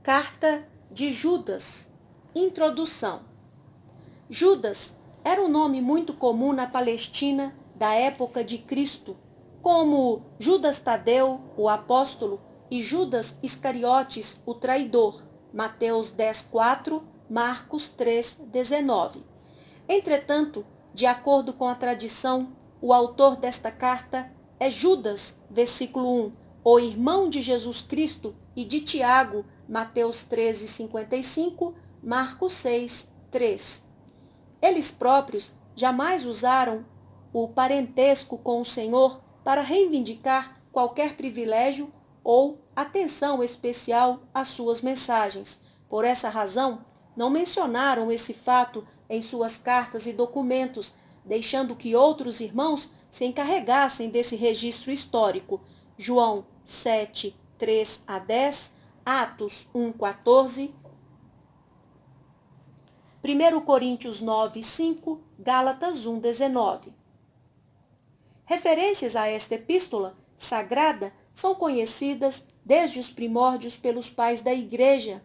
Carta de Judas. Introdução. Judas era um nome muito comum na Palestina da época de Cristo, como Judas Tadeu, o apóstolo, e Judas Iscariotes, o traidor, Mateus 10:4, Marcos 3:19. Entretanto, de acordo com a tradição, o autor desta carta é Judas, versículo 1, o irmão de Jesus Cristo, e de Tiago, Mateus 13:55, Marcos 6:3. Eles próprios jamais usaram o parentesco com o Senhor para reivindicar qualquer privilégio ou atenção especial às suas mensagens. Por essa razão, não mencionaram esse fato em suas cartas e documentos, deixando que outros irmãos se encarregassem desse registro histórico. João 7, 3-10, Atos 1:14, 1 Coríntios 9:5, Gálatas 1:19. Referências a esta epístola sagrada são conhecidas desde os primórdios pelos pais da Igreja.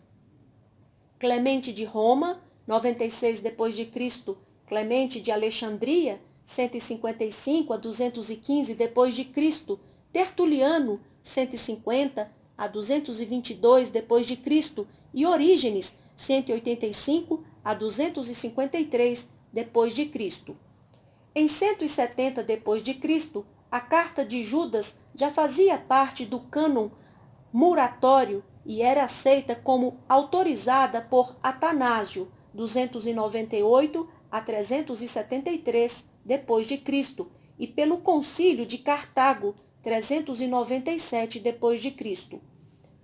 Clemente de Roma, 96 d.C., Clemente de Alexandria, 155 a 215 d.C., Tertuliano, 150 a 222 d.C., e Orígenes, 185 a 253 d.C. Em 170 d.C., a Carta de Judas já fazia parte do cânon muratório e era aceita como autorizada por Atanásio, 298 a 373 d.C., e pelo Concílio de Cartago, 397 d.C.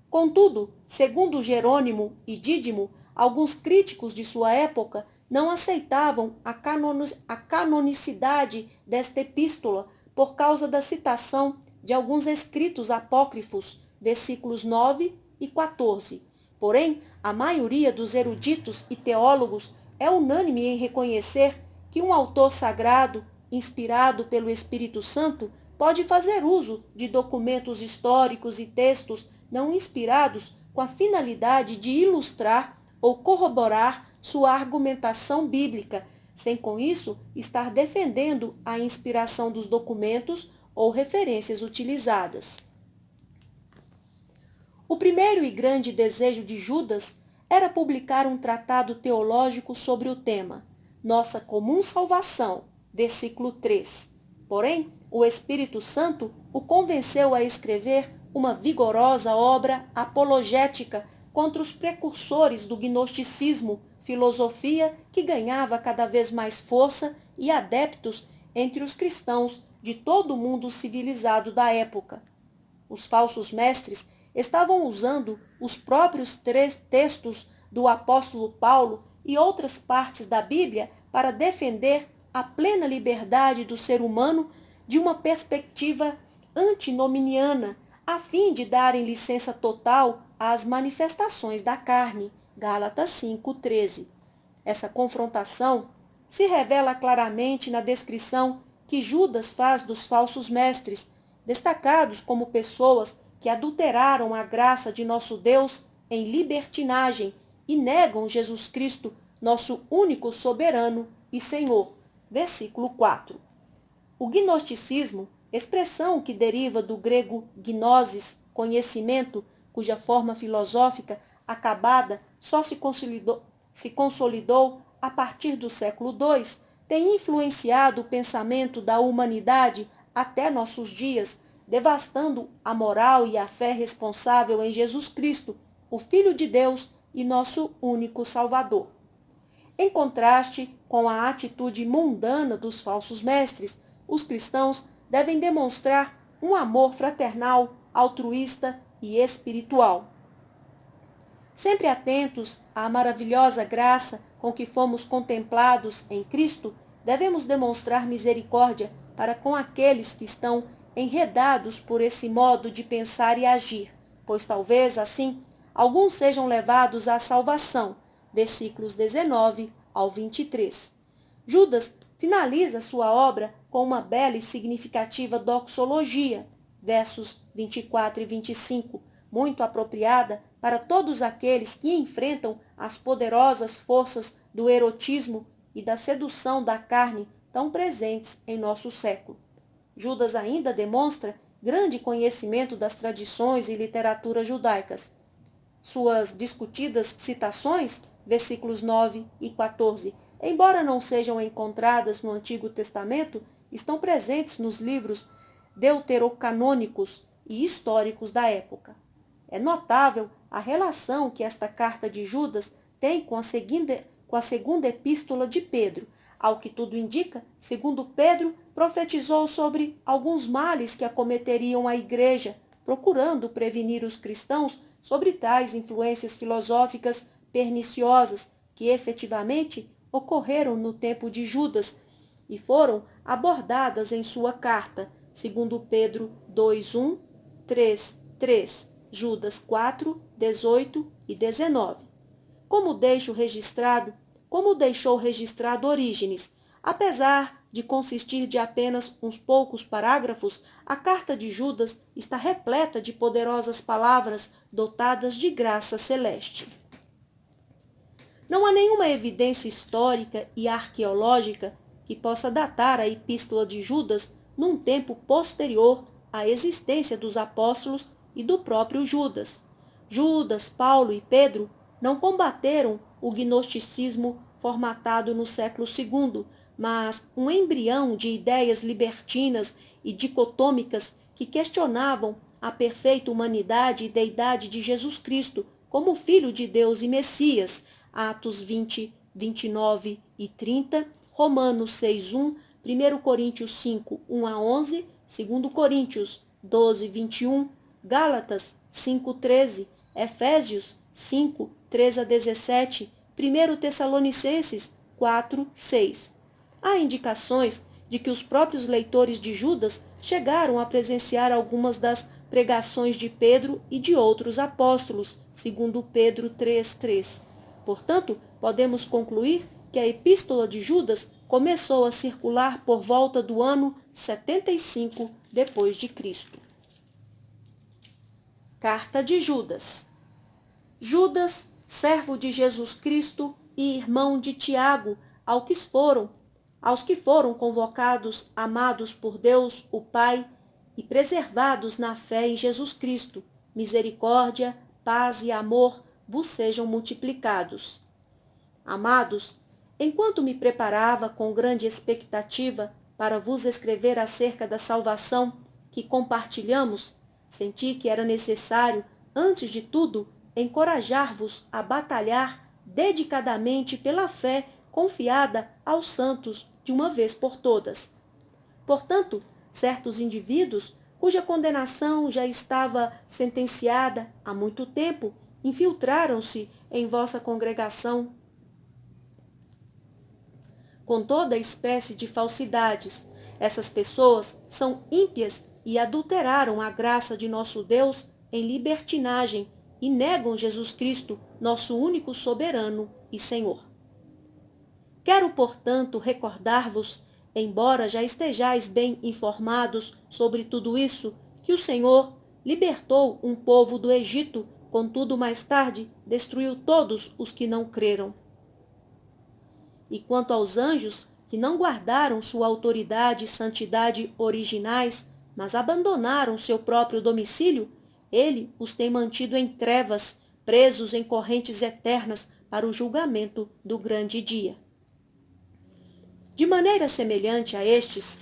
Contudo, segundo Jerônimo e Dídimo, alguns críticos de sua época não aceitavam a canonicidade desta epístola por causa da citação de alguns escritos apócrifos, versículos 9 e 14. Porém, a maioria dos eruditos e teólogos é unânime em reconhecer que um autor sagrado, inspirado pelo Espírito Santo, pode fazer uso de documentos históricos e textos não inspirados com a finalidade de ilustrar ou corroborar sua argumentação bíblica, sem com isso estar defendendo a inspiração dos documentos ou referências utilizadas. O primeiro e grande desejo de Judas era publicar um tratado teológico sobre o tema, Nossa Comum Salvação, versículo 3. Porém, o Espírito Santo o convenceu a escrever uma vigorosa obra apologética contra os precursores do gnosticismo, filosofia que ganhava cada vez mais força e adeptos entre os cristãos de todo o mundo civilizado da época. Os falsos mestres estavam usando os próprios textos do apóstolo Paulo e outras partes da Bíblia para defender a plena liberdade do ser humano de uma perspectiva antinominiana, a fim de darem licença total às manifestações da carne. Gálatas 5:13. Essa confrontação se revela claramente na descrição que Judas faz dos falsos mestres, destacados como pessoas que adulteraram a graça de nosso Deus em libertinagem e negam Jesus Cristo, nosso único soberano e Senhor. Versículo 4. O gnosticismo, expressão que deriva do grego gnosis, conhecimento, cuja forma filosófica acabada só se consolidou a partir do século II, tem influenciado o pensamento da humanidade até nossos dias, devastando a moral e a fé responsável em Jesus Cristo, o Filho de Deus e nosso único Salvador. Em contraste com a atitude mundana dos falsos mestres, os cristãos devem demonstrar um amor fraternal, altruísta e espiritual. Sempre atentos à maravilhosa graça com que fomos contemplados em Cristo, devemos demonstrar misericórdia para com aqueles que estão enredados por esse modo de pensar e agir, pois talvez, assim, alguns sejam levados à salvação. Versículos 19 ao 23. Judas finaliza sua obra com uma bela e significativa doxologia, versos 24 e 25, muito apropriada para todos aqueles que enfrentam as poderosas forças do erotismo e da sedução da carne tão presentes em nosso século. Judas ainda demonstra grande conhecimento das tradições e literatura judaicas. Suas discutidas citações, versículos 9 e 14, embora não sejam encontradas no Antigo Testamento, estão presentes nos livros deuterocanônicos e históricos da época. É notável a relação que esta carta de Judas tem com a segunda epístola de Pedro. Ao que tudo indica, segundo Pedro, profetizou sobre alguns males que acometeriam a igreja, procurando prevenir os cristãos sobre tais influências filosóficas perniciosas que efetivamente ocorreram no tempo de Judas e foram abordadas em sua carta, segundo Pedro 2:1, 3:3, Judas 4, 18 e 19. Como deixou registrado Orígenes, apesar de consistir de apenas uns poucos parágrafos, a carta de Judas está repleta de poderosas palavras dotadas de graça celeste. Não há nenhuma evidência histórica e arqueológica que possa datar a epístola de Judas num tempo posterior à existência dos apóstolos e do próprio Judas. Judas, Paulo e Pedro não combateram o gnosticismo formatado no século II, mas um embrião de ideias libertinas e dicotômicas que questionavam a perfeita humanidade e deidade de Jesus Cristo como Filho de Deus e Messias, Atos 20, 29 e 30, Romanos 6:1, 1 Coríntios 5, 1 a 11, 2 Coríntios 12, 21, Gálatas 5, 13, Efésios 5, 3 a 17, 1 Tessalonicenses 4, 6. Há indicações de que os próprios leitores de Judas chegaram a presenciar algumas das pregações de Pedro e de outros apóstolos, segundo Pedro 3:3. Portanto, podemos concluir que a epístola de Judas começou a circular por volta do ano 75 depois de Cristo. Carta de Judas. Judas, servo de Jesus Cristo e irmão de Tiago, aos que foram convocados, amados por Deus, o Pai, e preservados na fé em Jesus Cristo, misericórdia, paz e amor vos sejam multiplicados. Amados, enquanto me preparava com grande expectativa para vos escrever acerca da salvação que compartilhamos, senti que era necessário, antes de tudo, encorajar-vos a batalhar dedicadamente pela fé confiada aos santos de uma vez por todas. Portanto, certos indivíduos, cuja condenação já estava sentenciada há muito tempo, infiltraram-se em vossa congregação com toda espécie de falsidades. Essas pessoas são ímpias e adulteraram a graça de nosso Deus em libertinagem e negam Jesus Cristo, nosso único soberano e Senhor. Quero, portanto, recordar-vos, embora já estejais bem informados sobre tudo isso, que o Senhor libertou um povo do Egito, contudo mais tarde destruiu todos os que não creram. E quanto aos anjos, que não guardaram sua autoridade e santidade originais, mas abandonaram seu próprio domicílio, ele os tem mantido em trevas, presos em correntes eternas para o julgamento do grande dia. De maneira semelhante a estes,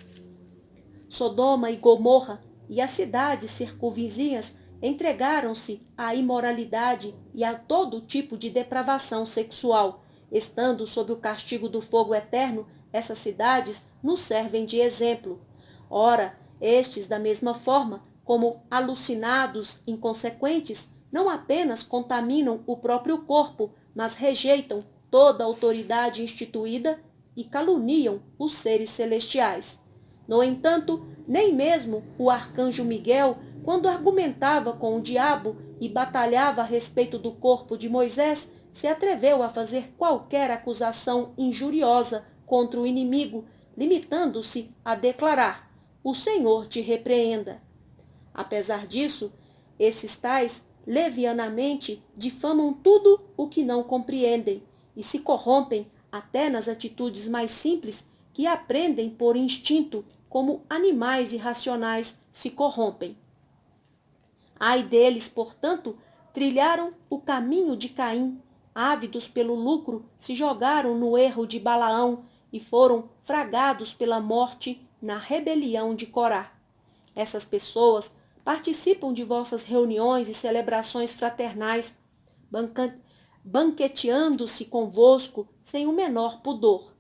Sodoma e Gomorra e as cidades circunvizinhas entregaram-se à imoralidade e a todo tipo de depravação sexual. Estando sob o castigo do fogo eterno, essas cidades nos servem de exemplo. Ora, estes, da mesma forma, como alucinados inconsequentes, não apenas contaminam o próprio corpo, mas rejeitam toda a autoridade instituída e caluniam os seres celestiais. No entanto, nem mesmo o arcanjo Miguel, quando argumentava com o diabo e batalhava a respeito do corpo de Moisés, se atreveu a fazer qualquer acusação injuriosa contra o inimigo, limitando-se a declarar: "O Senhor te repreenda". Apesar disso, esses tais levianamente difamam tudo o que não compreendem e se corrompem até nas atitudes mais simples que aprendem por instinto, como animais irracionais se corrompem. Ai deles, portanto, trilharam o caminho de Caim, ávidos pelo lucro, se jogaram no erro de Balaão e foram fragados pela morte na rebelião de Corá. Essas pessoas participam de vossas reuniões e celebrações fraternais, banqueteando-se convosco sem o menor pudor.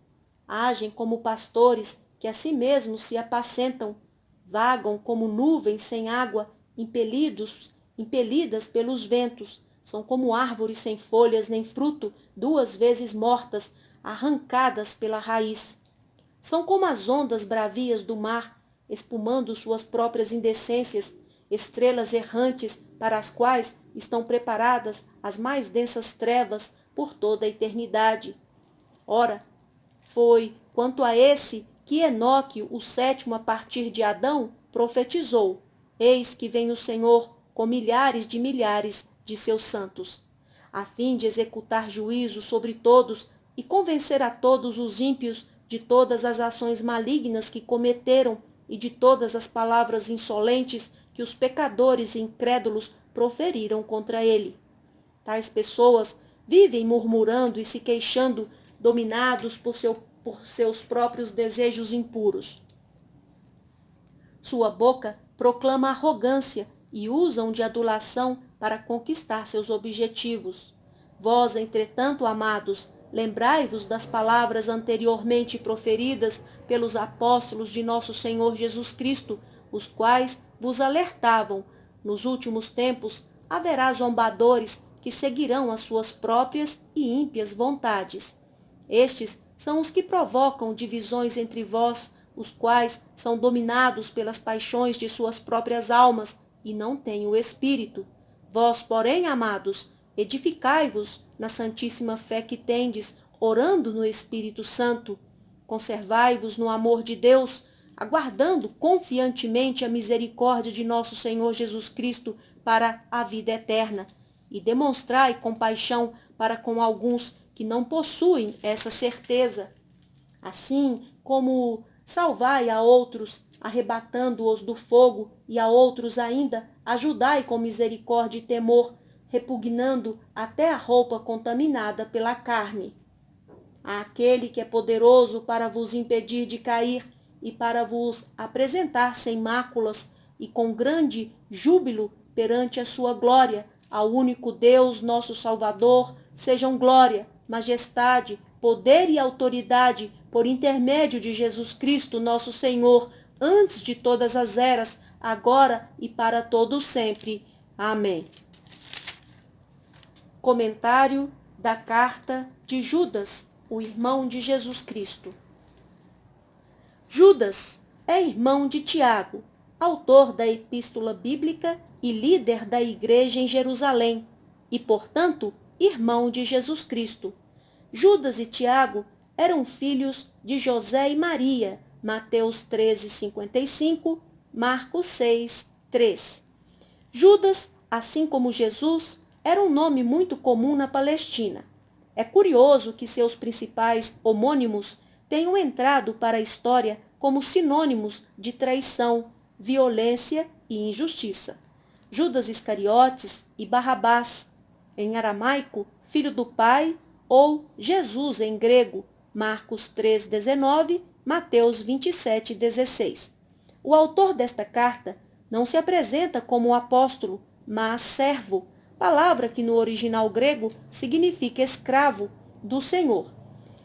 Agem como pastores que a si mesmos se apacentam, vagam como nuvens sem água, impelidas pelos ventos, são como árvores sem folhas nem fruto, 2 vezes mortas, arrancadas pela raiz. São como as ondas bravias do mar, espumando suas próprias indecências, estrelas errantes para as quais estão preparadas as mais densas trevas por toda a eternidade. Ora, foi quanto a esse que Enoque, o 7º a partir de Adão, profetizou: eis que vem o Senhor com milhares de seus santos, a fim de executar juízo sobre todos e convencer a todos os ímpios de todas as ações malignas que cometeram e de todas as palavras insolentes que os pecadores incrédulos proferiram contra ele. Tais pessoas vivem murmurando e se queixando, dominados por seus próprios desejos impuros. Sua boca proclama arrogância e usam de adulação para conquistar seus objetivos. Vós, entretanto, amados, lembrai-vos das palavras anteriormente proferidas pelos apóstolos de nosso Senhor Jesus Cristo, os quais vos alertavam: nos últimos tempos haverá zombadores que seguirão as suas próprias e ímpias vontades. Estes são os que provocam divisões entre vós, os quais são dominados pelas paixões de suas próprias almas e não têm o Espírito. Vós, porém, amados, edificai-vos na santíssima fé que tendes, orando no Espírito Santo. Conservai-vos no amor de Deus, aguardando confiantemente a misericórdia de nosso Senhor Jesus Cristo para a vida eterna. E demonstrai compaixão para com alguns que não possuem essa certeza. Assim como salvai a outros, arrebatando-os do fogo, e a outros ainda ajudai com misericórdia e temor, repugnando até a roupa contaminada pela carne. Àquele que é poderoso para vos impedir de cair e para vos apresentar sem máculas e com grande júbilo perante a sua glória, ao único Deus, nosso Salvador, sejam glória, majestade, poder e autoridade por intermédio de Jesus Cristo, nosso Senhor, antes de todas as eras, agora e para todo sempre. Amém. Comentário da carta de Judas, o irmão de Jesus Cristo. Judas é irmão de Tiago, autor da epístola bíblica e líder da igreja em Jerusalém, e, portanto, irmão de Jesus Cristo. Judas e Tiago eram filhos de José e Maria, Mateus 13:55, Marcos 6:3. Judas, assim como Jesus, era um nome muito comum na Palestina. É curioso que seus principais homônimos tenham entrado para a história como sinônimos de traição, violência e injustiça. Judas Iscariotes e Barrabás, em aramaico, filho do pai, ou Jesus em grego, Marcos 3:19, Mateus 27:16. O autor desta carta não se apresenta como apóstolo, mas servo, palavra que no original grego significa escravo do Senhor.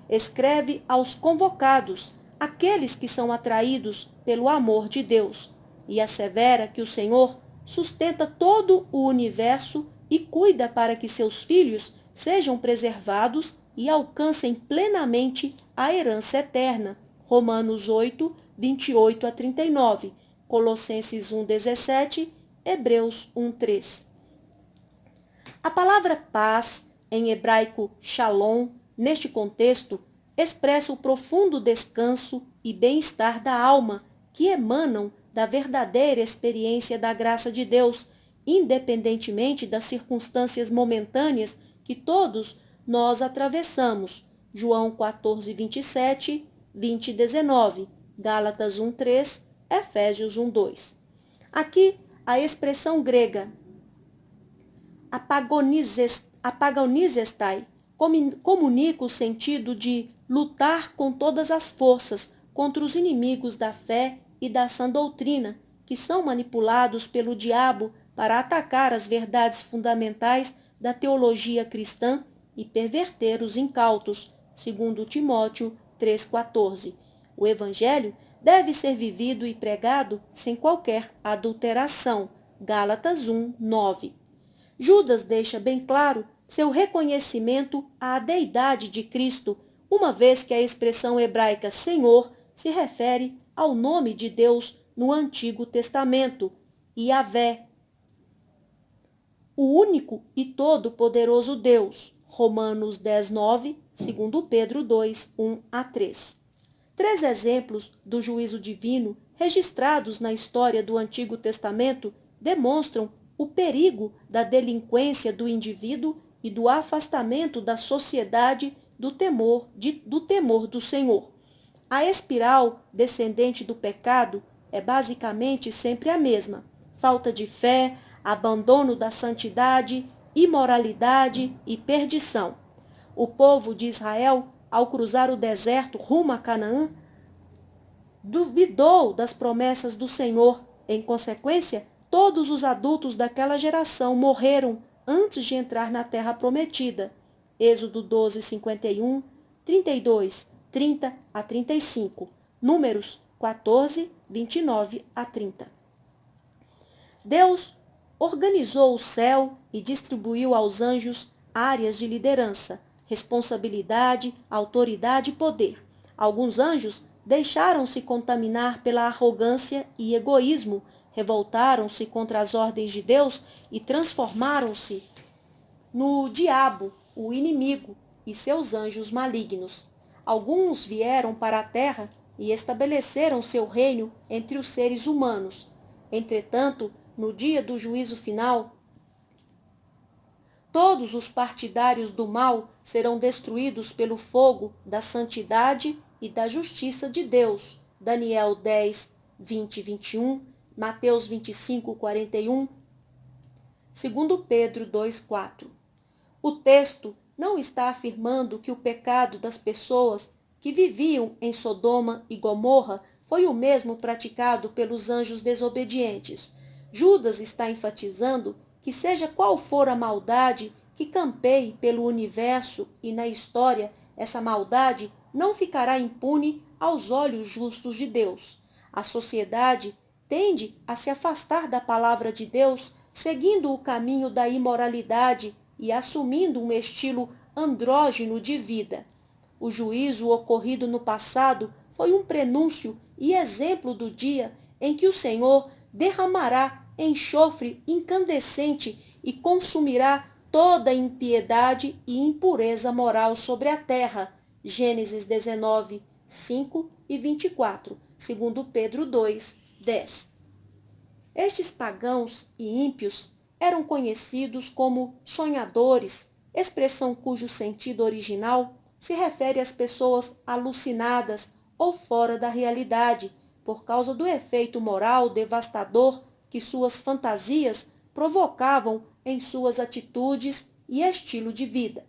Escreve aos convocados, aqueles que são atraídos pelo amor de Deus, e assevera que o Senhor sustenta todo o universo e cuida para que seus filhos sejam preservados e alcancem plenamente a herança eterna. Romanos 8:28-39, Colossenses 1:17, Hebreus 1:3. A palavra paz, em hebraico shalom, neste contexto, expressa o profundo descanso e bem-estar da alma que emanam da verdadeira experiência da graça de Deus, independentemente das circunstâncias momentâneas que todos nós atravessamos. João 14, 27, 20, 19, Gálatas 1, 3, Efésios 1, 2. Aqui, a expressão grega apagonizestai comunica o sentido de lutar com todas as forças contra os inimigos da fé e da sã doutrina, que são manipulados pelo diabo para atacar as verdades fundamentais da teologia cristã e perverter os incautos, segundo Timóteo 3,14. O Evangelho deve ser vivido e pregado sem qualquer adulteração. Gálatas 1, 9. Judas deixa bem claro seu reconhecimento à deidade de Cristo, uma vez que a expressão hebraica Senhor se refere ao nome de Deus no Antigo Testamento, Yahvé, o único e todo-poderoso Deus. Romanos 10, 9, 2 Pedro 2, 1 a 3. Três exemplos do juízo divino registrados na história do Antigo Testamento demonstram o perigo da delinquência do indivíduo e do afastamento da sociedade do temor do Senhor. A espiral descendente do pecado é basicamente sempre a mesma: falta de fé, abandono da santidade, imoralidade e perdição. O povo de Israel, ao cruzar o deserto rumo a Canaã, duvidou das promessas do Senhor. Em consequência, todos os adultos daquela geração morreram antes de entrar na terra prometida. Êxodo 12, 51, 32, 30 a 35. Números 14, 29 a 30. Deus organizou o céu e distribuiu aos anjos áreas de liderança, responsabilidade, autoridade e poder. Alguns anjos deixaram-se contaminar pela arrogância e egoísmo, revoltaram-se contra as ordens de Deus e transformaram-se no diabo, o inimigo, e seus anjos malignos. Alguns vieram para a terra e estabeleceram seu reino entre os seres humanos. Entretanto, no dia do juízo final, todos os partidários do mal serão destruídos pelo fogo da santidade e da justiça de Deus. Daniel 10, 20 e 21, Mateus 25, 41, 2 Pedro 2, 4. O texto não está afirmando que o pecado das pessoas que viviam em Sodoma e Gomorra foi o mesmo praticado pelos anjos desobedientes. Judas está enfatizando que, seja qual for a maldade que campeie pelo universo e na história, essa maldade não ficará impune aos olhos justos de Deus. A sociedade tende a se afastar da palavra de Deus, seguindo o caminho da imoralidade e assumindo um estilo andrógino de vida. O juízo ocorrido no passado foi um prenúncio e exemplo do dia em que o Senhor derramará enxofre incandescente e consumirá toda impiedade e impureza moral sobre a terra. Gênesis 19, 5 e 24, 2 Pedro 2, 10. Estes pagãos e ímpios eram conhecidos como sonhadores, expressão cujo sentido original se refere às pessoas alucinadas ou fora da realidade, por causa do efeito moral devastador que suas fantasias provocavam em suas atitudes e estilo de vida.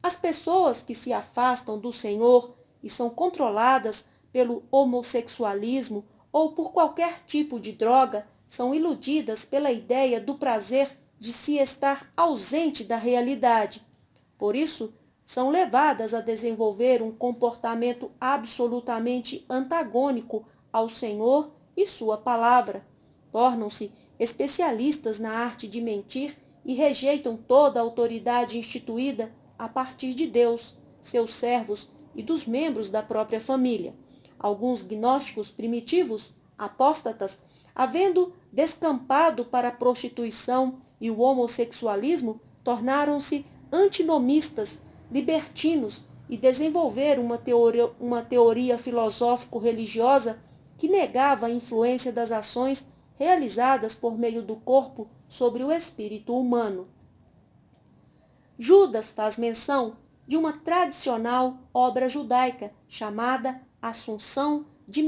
As pessoas que se afastam do Senhor e são controladas pelo homossexualismo ou por qualquer tipo de droga são iludidas pela ideia do prazer de se estar ausente da realidade. Por isso, são levadas a desenvolver um comportamento absolutamente antagônico ao Senhor e sua palavra. Tornam-se especialistas na arte de mentir e rejeitam toda a autoridade instituída a partir de Deus, seus servos e dos membros da própria família. Alguns gnósticos primitivos, apóstatas, havendo descampado para a prostituição e o homossexualismo, tornaram-se antinomistas, libertinos e desenvolveram uma teoria filosófico-religiosa que negava a influência das ações realizadas por meio do corpo sobre o espírito humano. Judas faz menção de uma tradicional obra judaica chamada Assunção de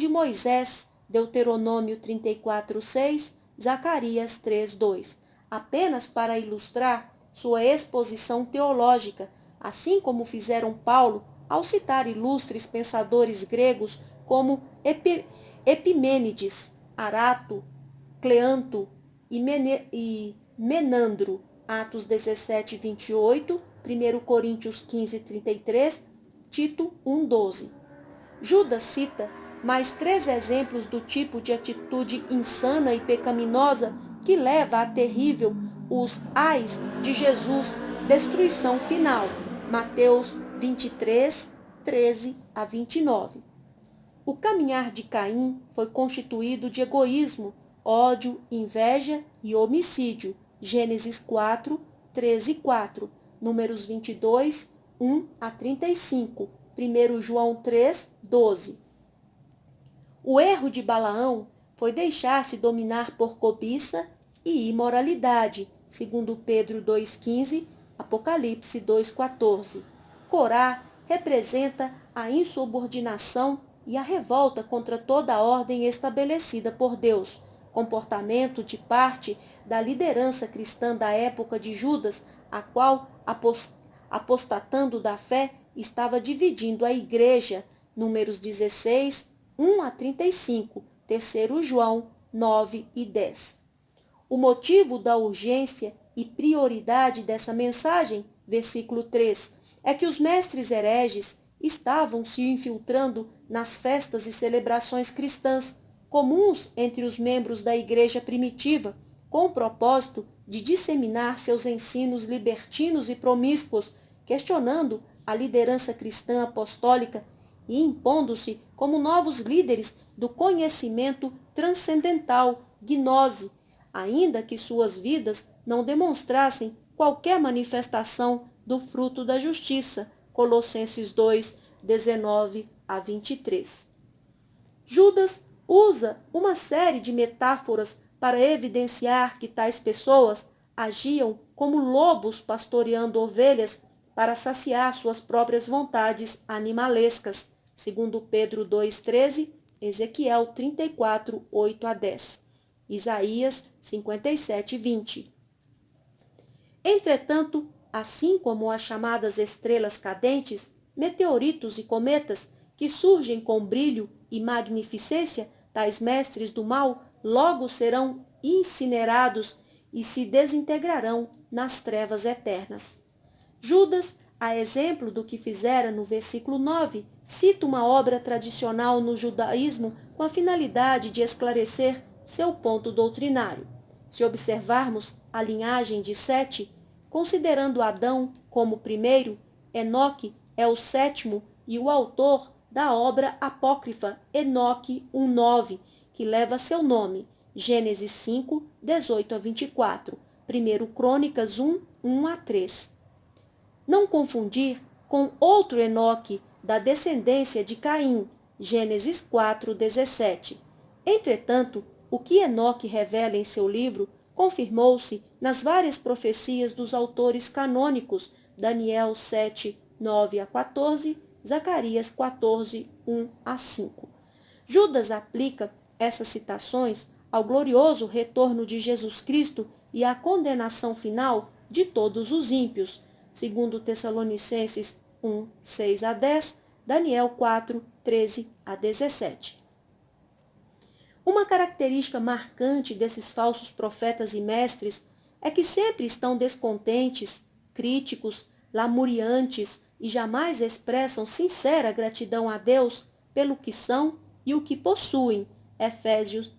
Moisés, Deuteronômio 34:6, Zacarias 3:2, apenas para ilustrar sua exposição teológica, assim como fizeram Paulo ao citar ilustres pensadores gregos como Epimênides, Arato, Cleanto e Menandro, Atos 17:28, 1 Coríntios 15:33, Tito 1:12. Judas cita mais 3 exemplos do tipo de atitude insana e pecaminosa que leva à terrível os ais de Jesus, destruição final. Mateus 23, 13-29. O caminhar de Caim foi constituído de egoísmo, ódio, inveja e homicídio. Gênesis 4, 13-4, Números 22, 1-35, 1 João 3, 12. O erro de Balaão foi deixar-se dominar por cobiça e imoralidade, segundo Pedro 2,15, Apocalipse 2,14. Corá representa a insubordinação e a revolta contra toda a ordem estabelecida por Deus, comportamento de parte da liderança cristã da época de Judas, a qual, apostatando da fé, estava dividindo a igreja. Números 16, 1-35, 3 João 9 e 10. O motivo da urgência e prioridade dessa mensagem, versículo 3, é que os mestres hereges estavam se infiltrando nas festas e celebrações cristãs, comuns entre os membros da igreja primitiva, com o propósito de disseminar seus ensinos libertinos e promíscuos, questionando a liderança cristã apostólica e impondo-se como novos líderes do conhecimento transcendental, gnose, ainda que suas vidas não demonstrassem qualquer manifestação do fruto da justiça. Colossenses 2, 19-23. Judas usa uma série de metáforas para evidenciar que tais pessoas agiam como lobos pastoreando ovelhas para saciar suas próprias vontades animalescas, segundo Pedro 2,13, Ezequiel 34, 8-10, Isaías 57:20. Entretanto, assim como as chamadas estrelas cadentes, meteoritos e cometas, que surgem com brilho e magnificência, tais mestres do mal logo serão incinerados e se desintegrarão nas trevas eternas. Judas, a exemplo do que fizera no versículo 9, cita uma obra tradicional no judaísmo com a finalidade de esclarecer seu ponto doutrinário. Se observarmos a linhagem de Sete, considerando Adão como o primeiro, Enoque é o sétimo e o autor da obra apócrifa Enoque 1:9, que leva seu nome, Gênesis 5, 18-24, 1 Crônicas 1, 1-3. Não confundir com outro Enoque da descendência de Caim, Gênesis 4, 17. Entretanto, o que Enoque revela em seu livro confirmou-se nas várias profecias dos autores canônicos, Daniel 7, 9-14, Zacarias 14, 1-5. Judas aplica essas citações ao glorioso retorno de Jesus Cristo e à condenação final de todos os ímpios, segundo Tessalonicenses 1, 6-10, Daniel 4, 13-17. Uma característica marcante desses falsos profetas e mestres é que sempre estão descontentes, críticos, lamuriantes e jamais expressam sincera gratidão a Deus pelo que são e o que possuem. Efésios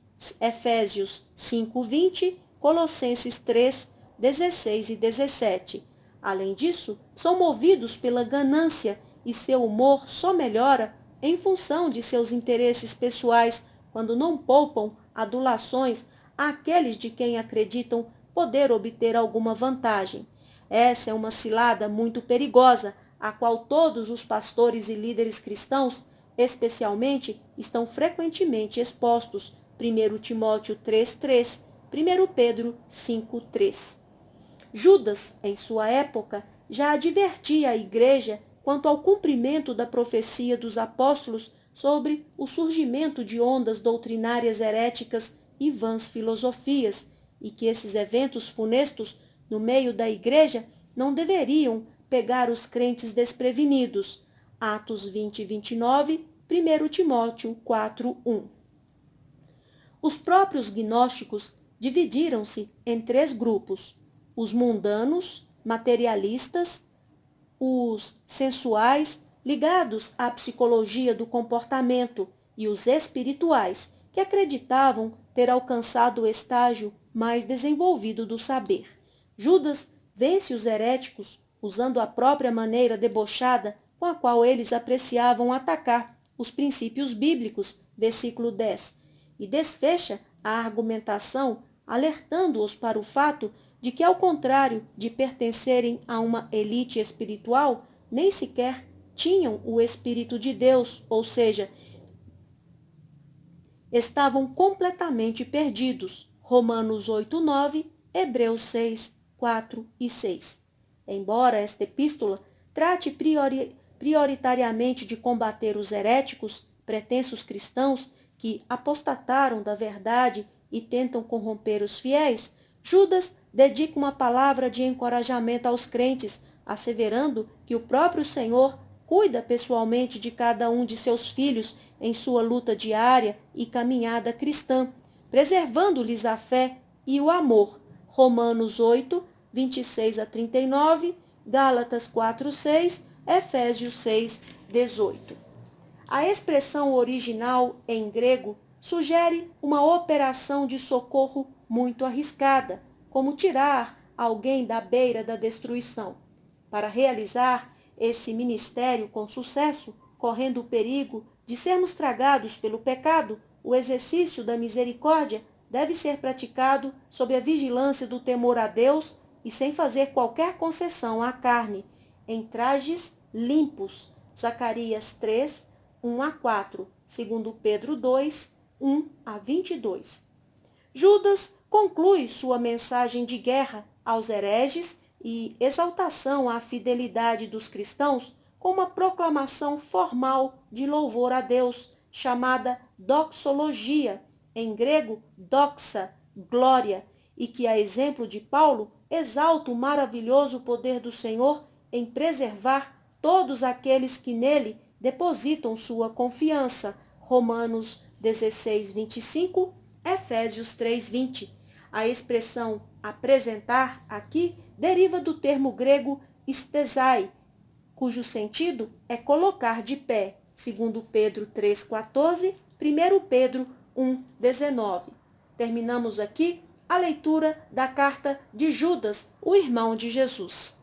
5:20, Colossenses 3, 16 e 17. Além disso, são movidos pela ganância e seu humor só melhora em função de seus interesses pessoais, quando não poupam adulações àqueles de quem acreditam poder obter alguma vantagem. Essa é uma cilada muito perigosa, a qual todos os pastores e líderes cristãos, especialmente, estão frequentemente expostos, 1 Timóteo 3:3, 1 Pedro 5:3. Judas, em sua época, já advertia a igreja quanto ao cumprimento da profecia dos apóstolos sobre o surgimento de ondas doutrinárias heréticas e vãs filosofias, e que esses eventos funestos no meio da igreja não deveriam pegar os crentes desprevenidos. Atos 20 e 29, 1 Timóteo 4:1. Os próprios gnósticos dividiram-se em 3 grupos: os mundanos, materialistas, os sensuais, ligados à psicologia do comportamento, e os espirituais, que acreditavam ter alcançado o estágio mais desenvolvido do saber. Judas vence os heréticos usando a própria maneira debochada com a qual eles apreciavam atacar os princípios bíblicos, versículo 10, e desfecha a argumentação alertando-os para o fato de que, ao contrário de pertencerem a uma elite espiritual, nem sequer tinham o Espírito de Deus, ou seja, estavam completamente perdidos. Romanos 8:9, Hebreus 6:4 e 6. Embora esta epístola trate prioritariamente de combater os heréticos, pretensos cristãos que apostataram da verdade e tentam corromper os fiéis, Judas dedica uma palavra de encorajamento aos crentes, asseverando que o próprio Senhor cuida pessoalmente de cada um de seus filhos em sua luta diária e caminhada cristã, preservando-lhes a fé e o amor. Romanos 8, 26 a 39, Gálatas 4, 6, Efésios 6, 18. A expressão original em grego sugere uma operação de socorro muito arriscada, como tirar alguém da beira da destruição. Para realizar esse ministério com sucesso, correndo o perigo de sermos tragados pelo pecado, o exercício da misericórdia deve ser praticado sob a vigilância do temor a Deus e sem fazer qualquer concessão à carne, em trajes limpos. Zacarias 3, 1 a 4, 2 Pedro 2, 1 a 22. Judas conclui sua mensagem de guerra aos hereges e exaltação à fidelidade dos cristãos com uma proclamação formal de louvor a Deus, chamada doxologia, em grego doxa, glória, e que, a exemplo de Paulo, exalta o maravilhoso poder do Senhor em preservar todos aqueles que nele depositam sua confiança. Romanos 16, 25, Efésios 3, 20. A expressão apresentar aqui deriva do termo grego stesai, cujo sentido é colocar de pé, segundo Pedro 3,14, 1 Pedro 1,19. Terminamos aqui a leitura da carta de Judas, o irmão de Jesus.